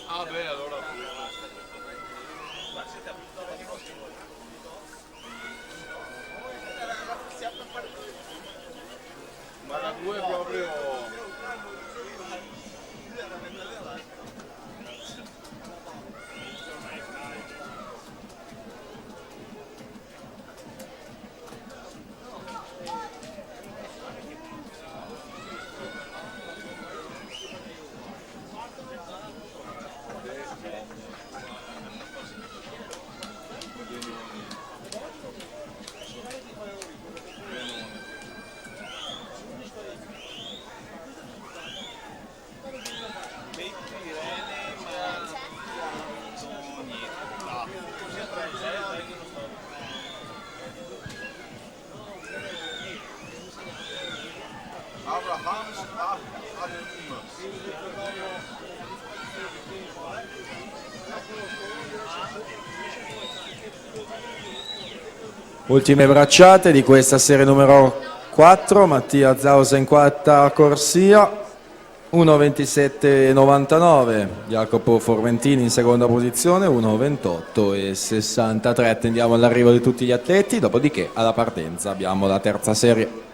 Ah beh, allora ma la 2 è proprio Abrahams Ultime bracciate di questa serie numero 4, Mattia Zausa in quarta corsia, 1.27,99, Jacopo Formentini in seconda posizione, 1.28,63. Attendiamo l'arrivo di tutti gli atleti, dopodiché alla partenza abbiamo la terza serie.